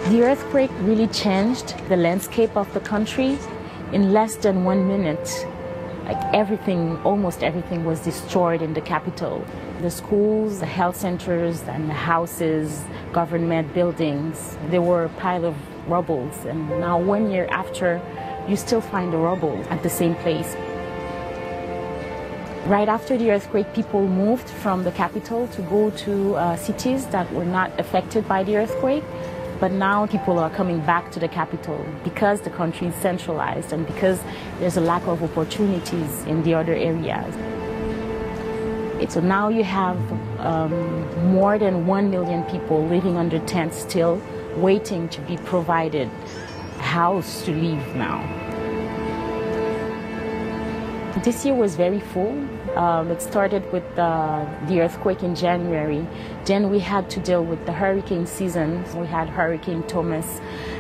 The earthquake really changed the landscape of the country in less than 1 minute. Like everything, almost everything was destroyed in the capital. The schools, the health centers, and the houses, government buildings, they were a pile of rubble. And now 1 year after, you still find the rubble at the same place. Right after the earthquake, people moved from the capital to go to cities that were not affected by the earthquake. But now people are coming back to the capital because the country is centralized and because there's a lack of opportunities in the other areas. So now you have more than 1 million people living under tents still, waiting to be provided a house to live now. This year was very full. It started with the earthquake in January. Then we had to deal with the hurricane season. We had Hurricane Thomas.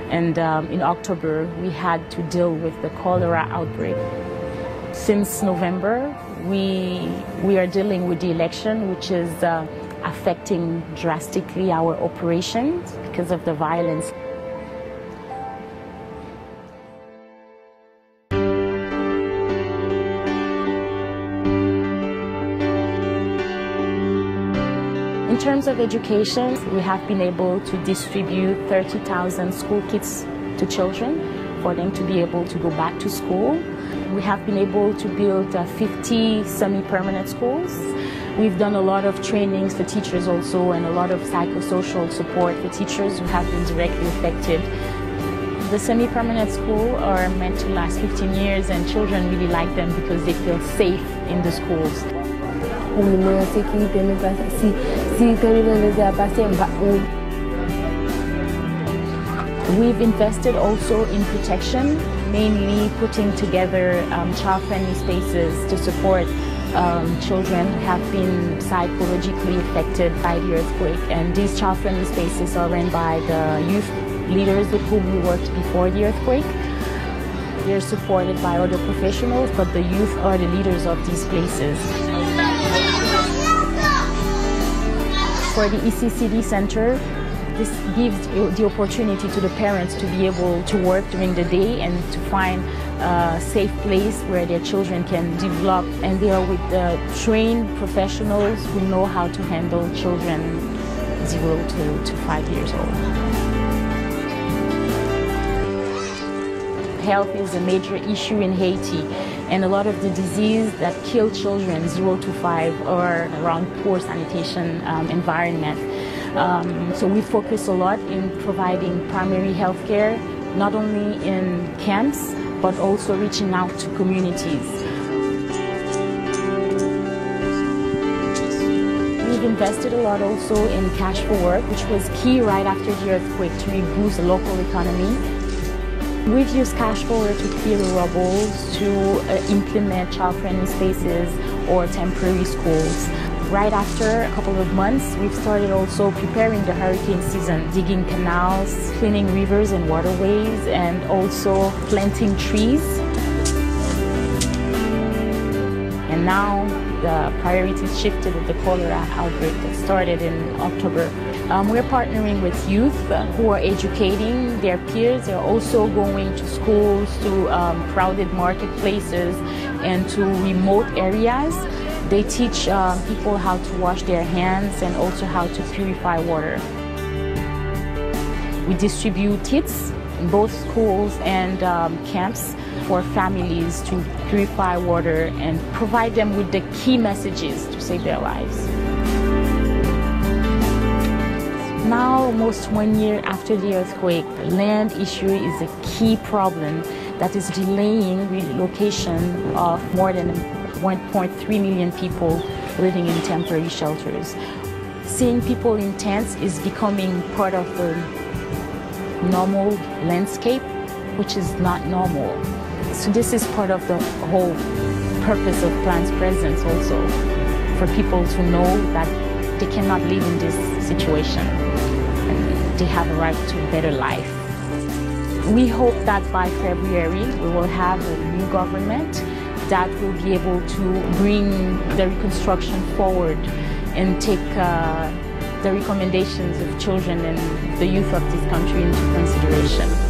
And in October, we had to deal with the cholera outbreak. Since November, we are dealing with the election, which is affecting drastically our operations because of the violence. In terms of education, we have been able to distribute 30,000 school kits to children for them to be able to go back to school. We have been able to build 50 semi-permanent schools. We've done a lot of trainings for teachers also and a lot of psychosocial support for teachers who have been directly affected. The semi-permanent schools are meant to last 15 years and children really like them because they feel safe in the schools. We've invested also in protection, mainly putting together child-friendly spaces to support children who have been psychologically affected by the earthquake. And these child-friendly spaces are run by the youth leaders with whom we worked before the earthquake. They're supported by other professionals, but the youth are the leaders of these places. For the ECCD Center, this gives the opportunity to the parents to be able to work during the day and to find a safe place where their children can develop. And they are with trained professionals who know how to handle children 0 to 5 years old. Health is a major issue in Haiti, and a lot of the disease that kill children 0 to 5 are around poor sanitation environment. So we focus a lot in providing primary health care, not only in camps, but also reaching out to communities. We've invested a lot also in cash for work, which was key right after the earthquake to reboost the local economy. We've used cash for work to clear the rubble, to implement child-friendly spaces or temporary schools. Right after a couple of months, we've started also preparing the hurricane season, digging canals, cleaning rivers and waterways, and also planting trees. And now the priorities shifted with the cholera outbreak that started in October. We're partnering with youth who are educating their peers. They're also going to schools, to crowded marketplaces, and to remote areas. They teach people how to wash their hands and also how to purify water. We distribute kits in both schools and camps for families to purify water and provide them with the key messages to save their lives. Now, almost 1 year after the earthquake, the land issue is a key problem that is delaying relocation of more than 1.3 million people living in temporary shelters. Seeing people in tents is becoming part of the normal landscape, which is not normal. So this is part of the whole purpose of Plan's presence also, for people to know that they cannot live in this situation and they have a right to a better life. We hope that by February we will have a new government that will be able to bring the reconstruction forward and take the recommendations of children and the youth of this country into consideration.